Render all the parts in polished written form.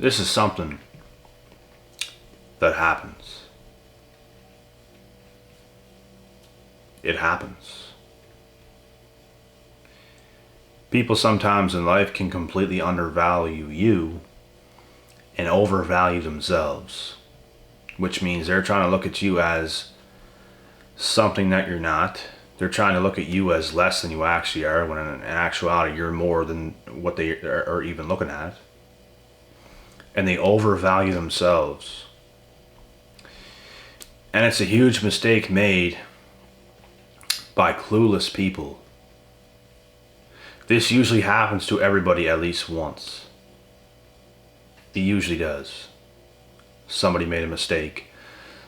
This is something that happens. It happens. People sometimes in life can completely undervalue you and overvalue themselves, which means they're trying to look at you as something that you're not. They're trying to look at you as less than you actually are, when in actuality you're more than what they are even looking at. And they overvalue themselves. And it's a huge mistake made by clueless people. This usually happens to everybody at least once. It usually does. Somebody made a mistake.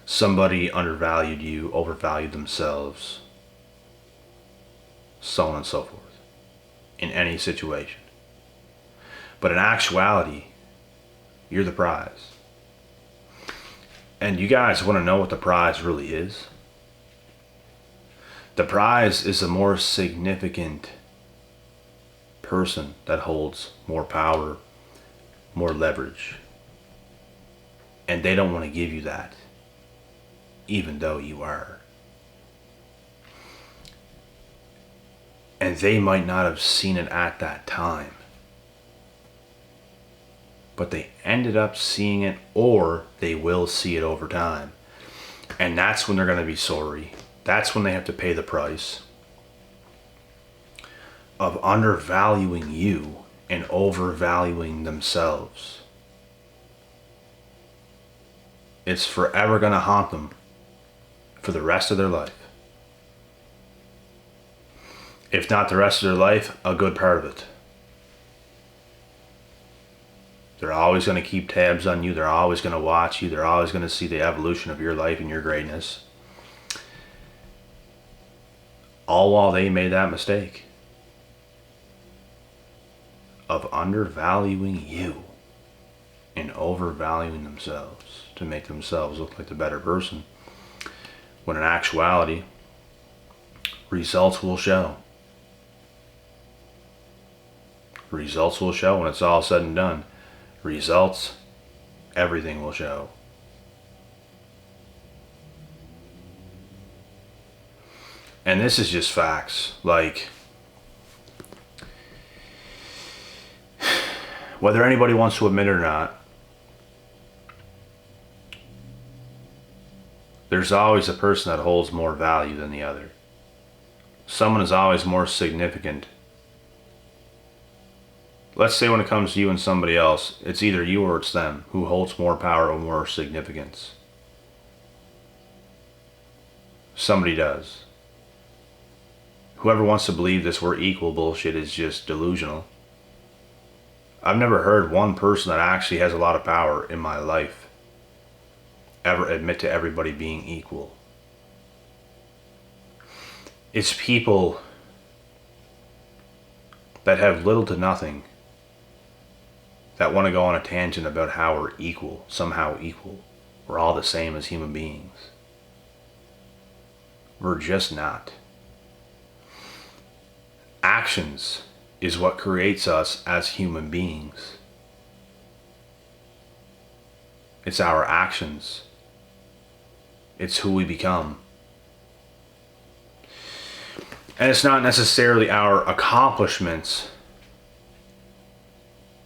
Somebody undervalued you, overvalued themselves. So on and so forth. In any situation. But in actuality, you're the prize. And you guys want to know what the prize really is? The prize is a more significant person that holds more power, more leverage. And they don't want to give you that, even though you are. And they might not have seen it at that time, but they ended up seeing it, or they will see it over time. And that's when they're going to be sorry. That's when they have to pay the price of undervaluing you and overvaluing themselves. It's forever going to haunt them for the rest of their life. If not the rest of their life, a good part of it. They're always going to keep tabs on you. They're always going to watch you. They're always going to see the evolution of your life and your greatness. All while they made that mistake of undervaluing you and overvaluing themselves to make themselves look like the better person, when in actuality, results will show. Results will show when it's all said and done. Results, everything will show. And this is just facts. Like, whether anybody wants to admit it or not, there's always a person that holds more value than the other. Someone is always more significant. Let's say when it comes to you and somebody else, it's either you or it's them who holds more power or more significance. Somebody does. Whoever wants to believe this we're equal bullshit is just delusional. I've never heard one person that actually has a lot of power in my life ever admit to everybody being equal. It's people that have little to nothing that want to go on a tangent about how we're equal, somehow equal. We're all the same as human beings. We're just not. Actions is what creates us as human beings. It's our actions. It's who we become. And it's not necessarily our accomplishments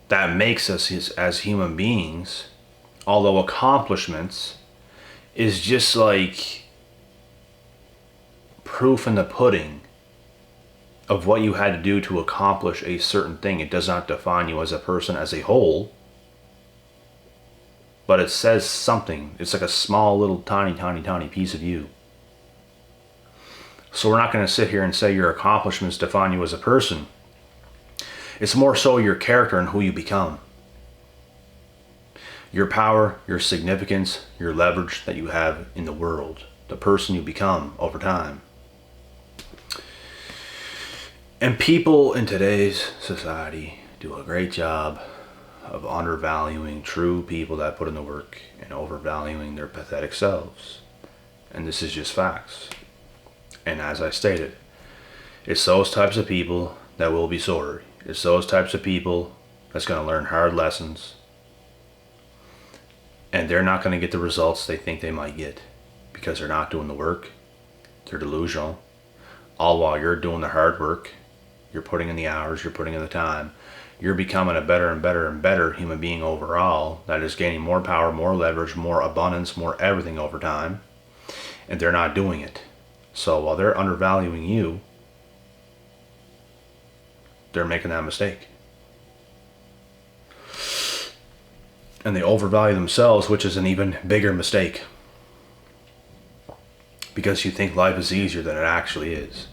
that makes us as human beings, although accomplishments is just like proof in the pudding of what you had to do to accomplish a certain thing. It does not define you as a person as a whole, but it says something. It's like a small little tiny piece of you. So we're not going to sit here and say your accomplishments define you as a person. It's more so your character and who you become. Your power, your significance, your leverage that you have in the world. The person you become over time. And people in today's society do a great job of undervaluing true people that put in the work and overvaluing their pathetic selves. And this is just facts. And as I stated, it's those types of people that will be sorry. It's those types of people that's going to learn hard lessons. And they're not going to get the results they think they might get because they're not doing the work. They're delusional. All while you're doing the hard work, you're putting in the hours, you're putting in the time. You're becoming a better and better and better human being overall that is gaining more power, more leverage, more abundance, more everything over time. And they're not doing it. So while they're undervaluing you, they're making that mistake. And they overvalue themselves, which is an even bigger mistake. Because you think life is easier than it actually is.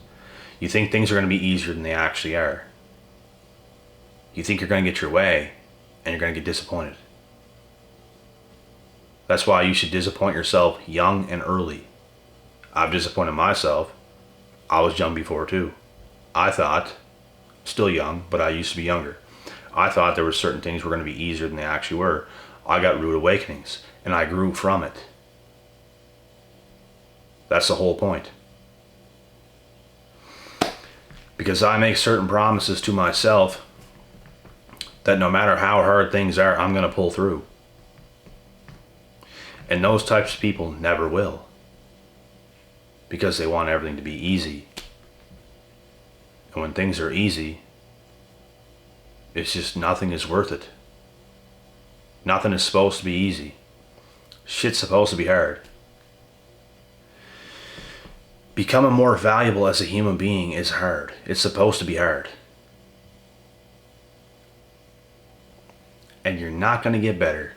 You think things are going to be easier than they actually are. You think you're going to get your way, and you're going to get disappointed. That's why you should disappoint yourself young and early. I've disappointed myself. I was young before too. I thought, still young, but I used to be younger. I thought there were certain things were going to be easier than they actually were. I got rude awakenings, and I grew from it. That's the whole point. Because I make certain promises to myself that no matter how hard things are, I'm going to pull through. And those types of people never will. Because they want everything to be easy. And when things are easy, it's just nothing is worth it. Nothing is supposed to be easy. Shit's supposed to be hard. Becoming more valuable as a human being is hard. It's supposed to be hard. And you're not going to get better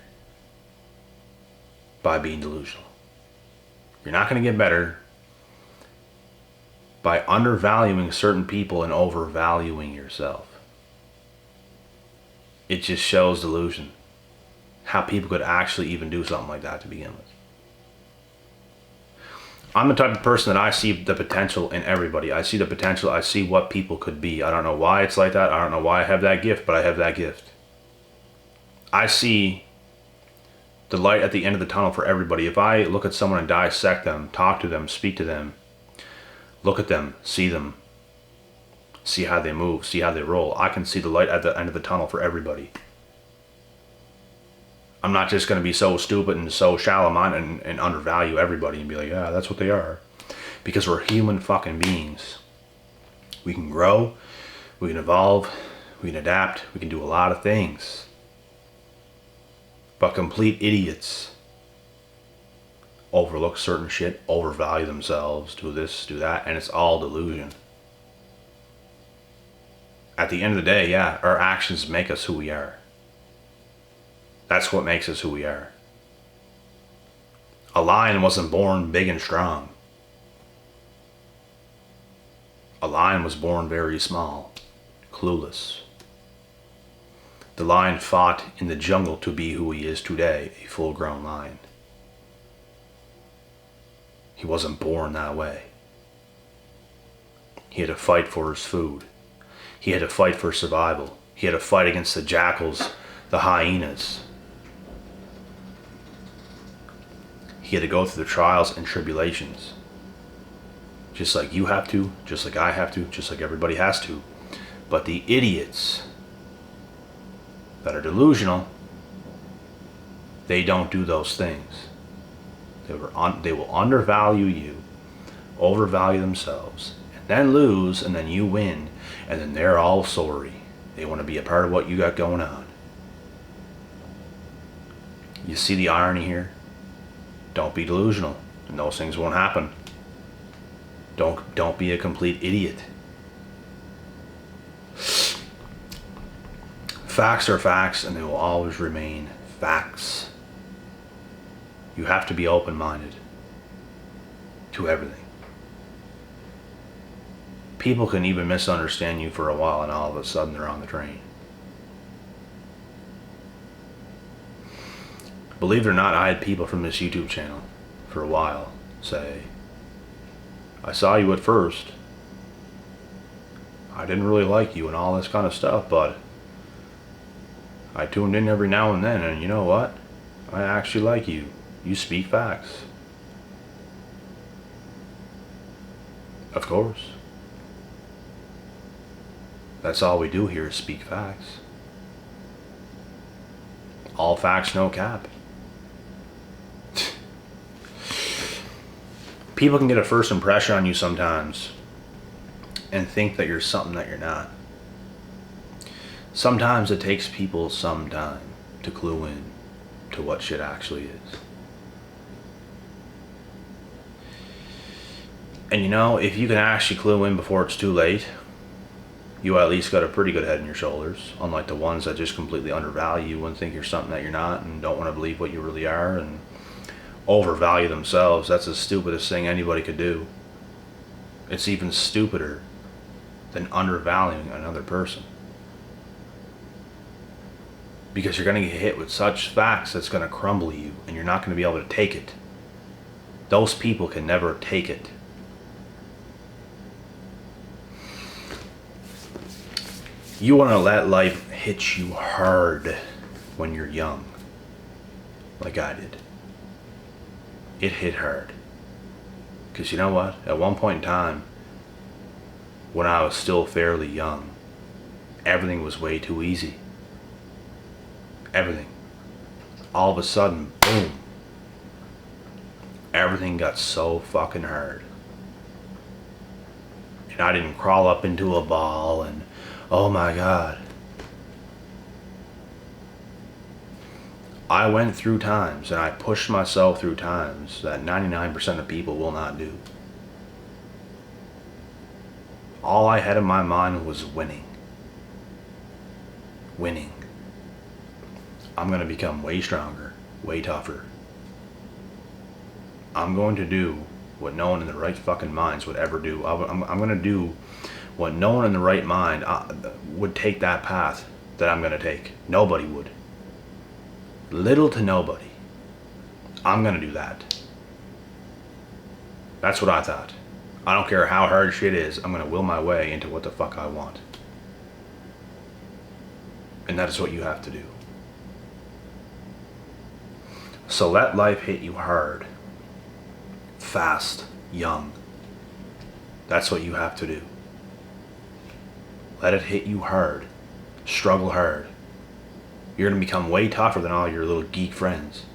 by being delusional. You're not going to get better by undervaluing certain people and overvaluing yourself. It just shows delusion. How people could actually even do something like that to begin with. I'm the type of person that I see the potential in everybody. I see the potential. I see what people could be. I don't know why it's like that. I don't know why I have that gift, but I have that gift. I see the light at the end of the tunnel for everybody. If I look at someone and dissect them, talk to them, speak to them, look at them, see how they move, see how they roll, I can see the light at the end of the tunnel for everybody. I'm not just going to be so stupid and so shallow-minded and undervalue everybody and be like, yeah, that's what they are. Because we're human fucking beings. We can grow, we can evolve, we can adapt, we can do a lot of things. But complete idiots overlook certain shit, overvalue themselves, do this, do that, and it's all delusion. At the end of the day, yeah, our actions make us who we are. That's what makes us who we are. A lion wasn't born big and strong. A lion was born very small, clueless. The lion fought in the jungle to be who he is today, a full-grown lion. He wasn't born that way. He had to fight for his food. He had to fight for survival. He had to fight against the jackals, the hyenas. He had to go through the trials and tribulations. Just like you have to, just like I have to, just like everybody has to. But the idiots that are delusional, they don't do those things. They will undervalue you, overvalue themselves, and then lose, and then you win, and then they're all sorry. They want to be a part of what you got going on. You see the irony here? Don't be delusional, and those things won't happen. Don't be a complete idiot. Facts are facts, and they will always remain facts. You have to be open-minded to everything. People can even misunderstand you for a while, and all of a sudden they're on the train. Believe it or not, I had people from this YouTube channel for a while say, I saw you at first. I didn't really like you and all this kind of stuff, but I tuned in every now and then, and you know what? I actually like you. You speak facts. Of course. That's all we do here is speak facts. All facts, no cap. People can get a first impression on you sometimes and think that you're something that you're not. Sometimes it takes people some time to clue in to what shit actually is. And you know, if you can actually clue in before it's too late, you at least got a pretty good head on your shoulders, unlike the ones that just completely undervalue you and think you're something that you're not and don't want to believe what you really are and overvalue themselves. That's the stupidest thing anybody could do. It's even stupider than undervaluing another person. Because you're going to get hit with such facts that's going to crumble you and you're not going to be able to take it. Those people can never take it. You want to let life hit you hard when you're young, like I did. It hit hard. Because you know what? At one point in time, when I was still fairly young, everything was way too easy. Everything. All of a sudden, boom. Everything got so fucking hard. And I didn't crawl up into a ball and, oh my God. I went through times and I pushed myself through times that 99% of people will not do. All I had in my mind was winning. Winning. I'm going to become way stronger, way tougher. I'm going to do what no one in the right fucking minds would ever do. I'm going to do what no one in the right mind would take that path that I'm going to take. Nobody would. Little to nobody. I'm going to do that. That's what I thought. I don't care how hard shit is. I'm going to will my way into what the fuck I want. And that is what you have to do. So let life hit you hard. Fast. Young. That's what you have to do. Let it hit you hard. Struggle hard. You're going to become way tougher than all your little geek friends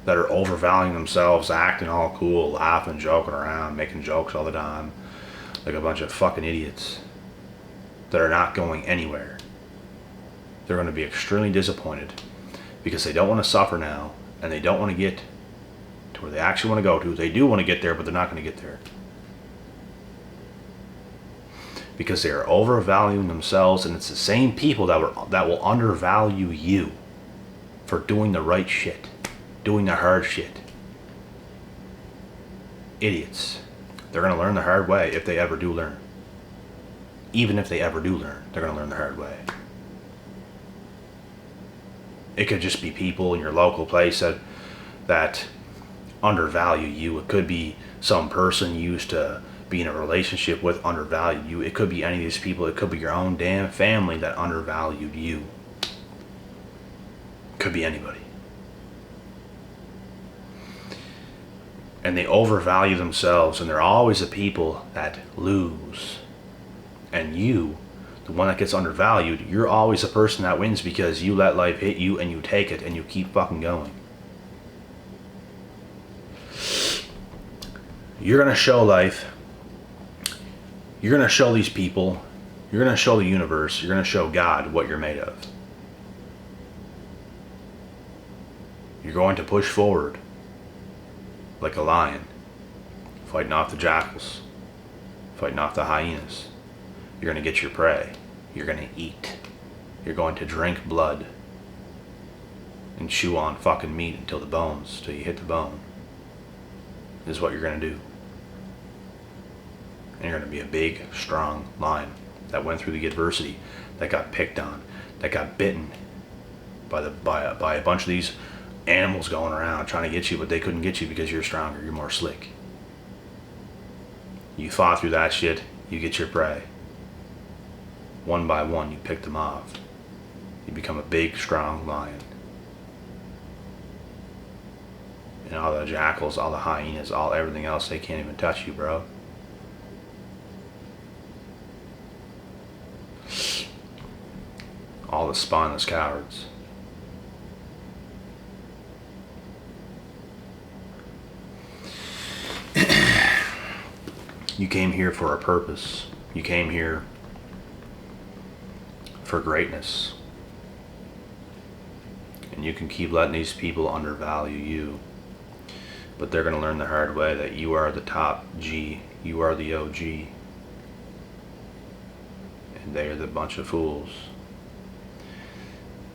that are overvaluing themselves, acting all cool, laughing, joking around, making jokes all the time, like a bunch of fucking idiots that are not going anywhere. They're going to be extremely disappointed because they don't want to suffer now and they don't want to get to where they actually want to go to. They do want to get there, but they're not going to get there. Because they are overvaluing themselves, and it's the same people that will undervalue you for doing the right shit, doing the hard shit. Idiots. They're going to learn the hard way if they ever do learn. Even if they ever do learn, they're going to learn the hard way. It could just be people in your local place that undervalue you. It could be some person you used to be in a relationship with undervalued you. It could be any of these people. It could be your own damn family that undervalued you. It could be anybody. And they overvalue themselves, and they're always the people that lose. And you, the one that gets undervalued, you're always the person that wins because you let life hit you and you take it and you keep fucking going. You're going to show life. You're going to show these people, you're going to show the universe, you're going to show God what you're made of. You're going to push forward like a lion, fighting off the jackals, fighting off the hyenas. You're going to get your prey. You're going to eat. You're going to drink blood and chew on fucking meat until you hit the bone. This is what you're going to do. And you're going to be a big, strong lion that went through the adversity, that got picked on, that got bitten by a bunch of these animals going around trying to get you, but they couldn't get you because you're stronger, you're more slick. You fought through that shit, you get your prey. One by one, you pick them off. You become a big, strong lion. And all the jackals, all the hyenas, everything else, they can't even touch you, bro. All the spineless cowards. You came here for a purpose. You came here for greatness. And you can keep letting these people undervalue you. But they're going to learn the hard way that you are the top G. You are the OG. And they are the bunch of fools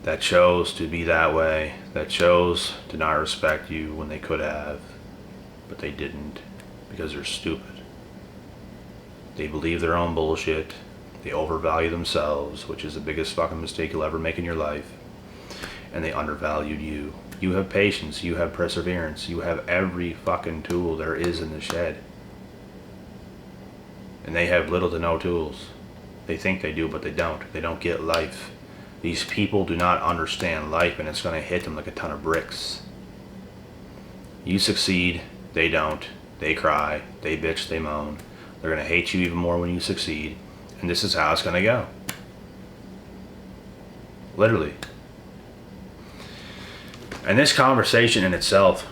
that chose to be that way, that chose to not respect you when they could have, but they didn't because they're stupid. They believe their own bullshit. They overvalue themselves, which is the biggest fucking mistake you'll ever make in your life. And they undervalued you. You have patience, you have perseverance, you have every fucking tool there is in the shed. And they have little to no tools. They think they do, but they don't. They don't get life. These people do not understand life, and it's going to hit them like a ton of bricks. You succeed, they don't. They cry, they bitch, they moan. They're going to hate you even more when you succeed. And this is how it's going to go. Literally. And this conversation in itself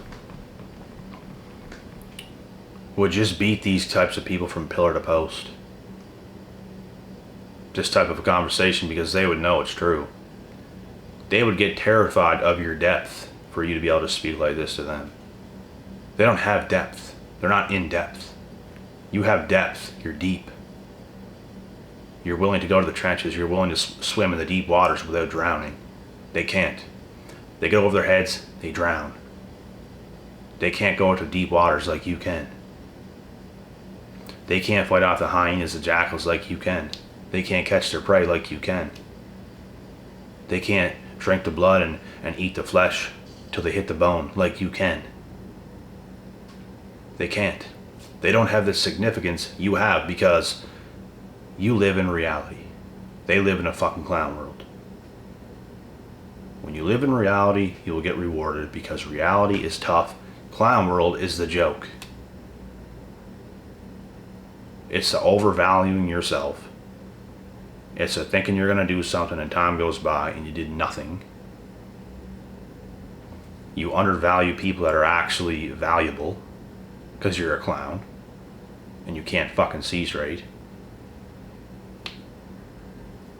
would just beat these types of people from pillar to post. This type of a conversation, because they would know it's true. They would get terrified of your depth for you to be able to speak like this to them. They don't have depth. They're not in depth. You have depth. You're deep. You're willing to go to the trenches. You're willing to swim in the deep waters without drowning. They can't. They go over their heads, they drown. They can't go into deep waters like you can. They can't fight off the hyenas and jackals like you can. They can't catch their prey like you can. They can't drink the blood and eat the flesh till they hit the bone like you can. They can't. They don't have the significance you have because you live in reality. They live in a fucking clown world. When you live in reality, you will get rewarded because reality is tough. Clown world is the joke. It's the overvaluing yourself. It's a thinking you're going to do something and time goes by and you did nothing. You undervalue people that are actually valuable because you're a clown and you can't fucking see straight.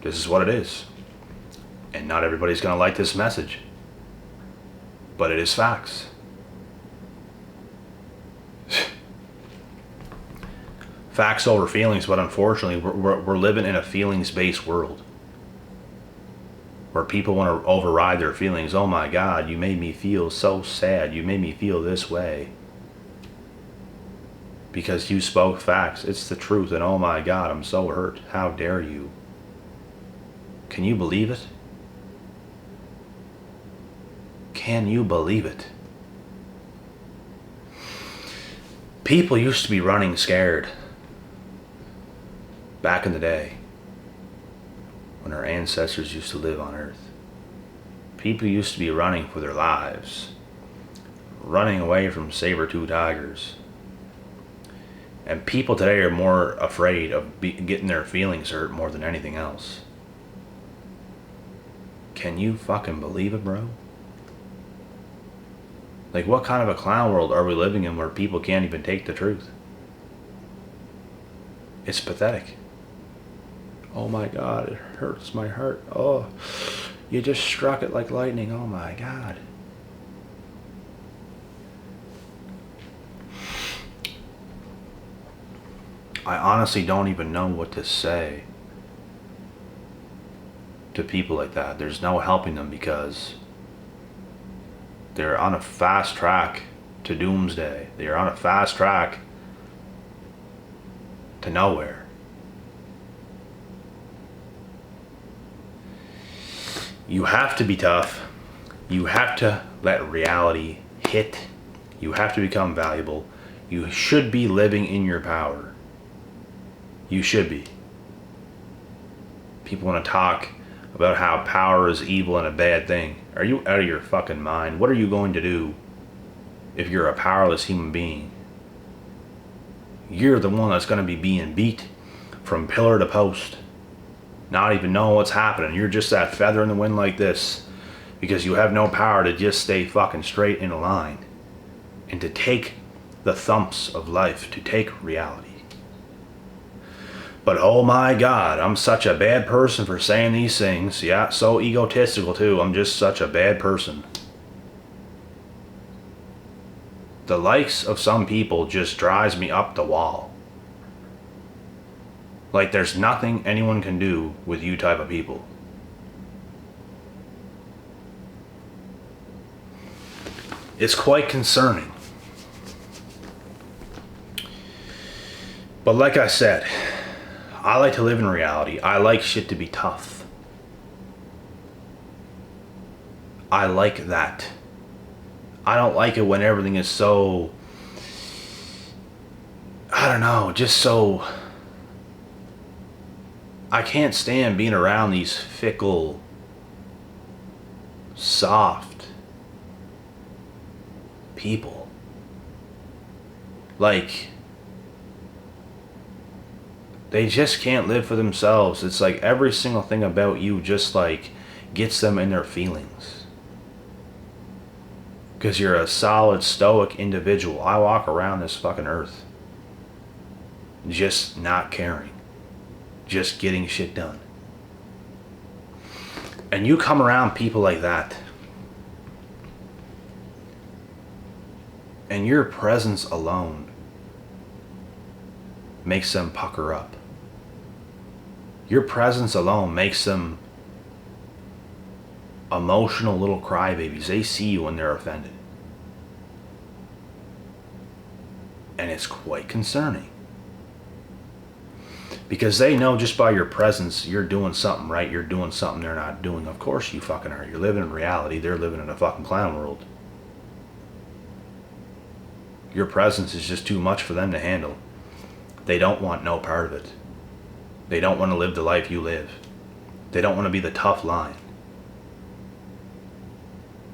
This is what it is. And not everybody's going to like this message. But it is facts. Facts over feelings, but unfortunately we're living in a feelings-based world where people want to override their feelings. Oh my God, you made me feel so sad. You made me feel this way because you spoke facts. It's the truth, and oh my God, I'm so hurt. How dare you? Can you believe it? Can you believe it? People used to be running scared. Back in the day, when our ancestors used to live on Earth, people used to be running for their lives, running away from saber-toothed tigers. And people today are more afraid of getting their feelings hurt more than anything else. Can you fucking believe it, bro? Like, what kind of a clown world are we living in where people can't even take the truth? It's pathetic. Oh my God, it hurts my heart. Oh, you just struck it like lightning. Oh my God. I honestly don't even know what to say to people like that. There's no helping them because they're on a fast track to doomsday. They are on a fast track to nowhere. You have to be tough. You have to let reality hit. You have to become valuable. You should be living in your power. You should be. People want to talk about how power is evil and a bad thing. Are you out of your fucking mind? What are you going to do if you're a powerless human being? You're the one that's going to be being beat from pillar to post. Not even knowing what's happening. You're just that feather in the wind like this because you have no power to just stay fucking straight in a line and to take the thumps of life, to take reality. But oh my God, I'm such a bad person for saying these things. Yeah, so egotistical too. I'm just such a bad person. The likes of some people just drives me up the wall. Like there's nothing anyone can do with you type of people. It's quite concerning. But like I said, I like to live in reality. I like shit to be tough. I like that. I don't like it when everything is so, I don't know, just so, I can't stand being around these fickle, soft people. Like, they just can't live for themselves. It's like every single thing about you just like gets them in their feelings. Because you're a solid, stoic individual. I walk around this fucking earth just not caring. Just getting shit done. And you come around people like that, and your presence alone makes them pucker up. Your presence alone makes them emotional little crybabies. They see you when they're offended. And it's quite concerning. Because they know just by your presence, you're doing something right, you're doing something they're not doing. Of course you fucking are. You're living in reality, they're living in a fucking clown world. Your presence is just too much for them to handle. They don't want no part of it. They don't want to live the life you live. They don't want to be the tough lion.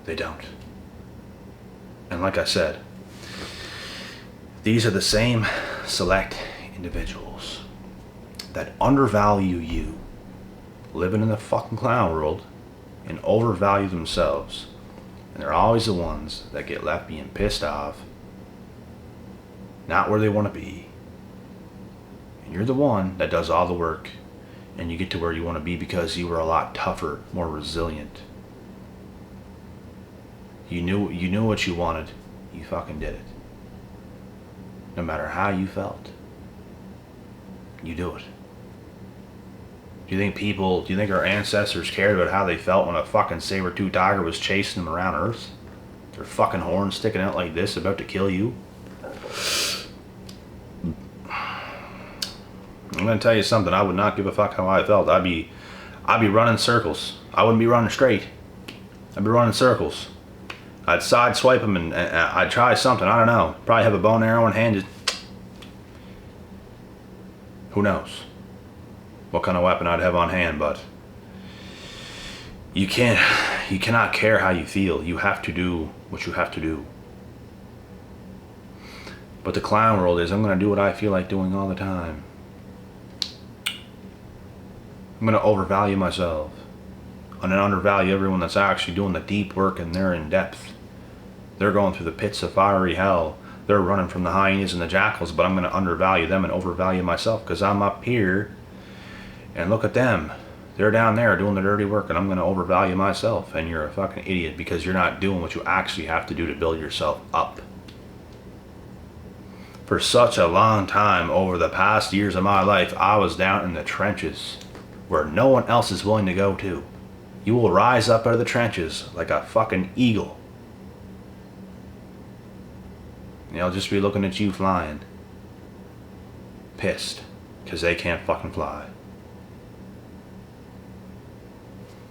They don't. And like I said, these are the same select individuals that undervalue you, living in the fucking clown world, and overvalue themselves. And they're always the ones that get left being pissed off, not where they want to be. And you're the one that does all the work, and you get to where you want to be because you were a lot tougher, more resilient. You knew what you wanted. You fucking did it. No matter how you felt, you do it. Do you think our ancestors cared about how they felt when a fucking saber-toothed tiger was chasing them around Earth? Their fucking horns sticking out like this, about to kill you? I'm gonna tell you something. I would not give a fuck how I felt. I'd be running circles. I wouldn't be running straight. I'd be running circles. I'd sideswipe them and I'd try something. I don't know. Probably have a bow and arrow in hand. Who knows what kind of weapon I'd have on hand, but you cannot care how you feel. You have to do what you have to do. But the clown world is, I'm gonna do what I feel like doing all the time. I'm going to overvalue myself and then undervalue everyone that's actually doing the deep work, and they're in depth. They're going through the pits of fiery hell. They're running from the hyenas and the jackals, but I'm going to undervalue them and overvalue myself because I'm up here and look at them. They're down there doing the dirty work, and I'm going to overvalue myself. And you're a fucking idiot because you're not doing what you actually have to do to build yourself up. For such a long time over the past years of my life, I was down in the trenches, where no one else is willing to go to. You will rise up out of the trenches like a fucking eagle. And they'll just be looking at you flying. Pissed. Because they can't fucking fly.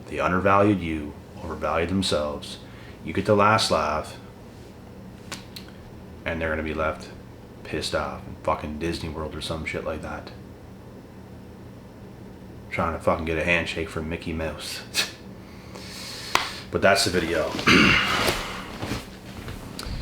They undervalued you, overvalued themselves. You get the last laugh, and they're going to be left pissed off in fucking Disney World or some shit like that. Trying to fucking get a handshake from Mickey Mouse. But that's the video.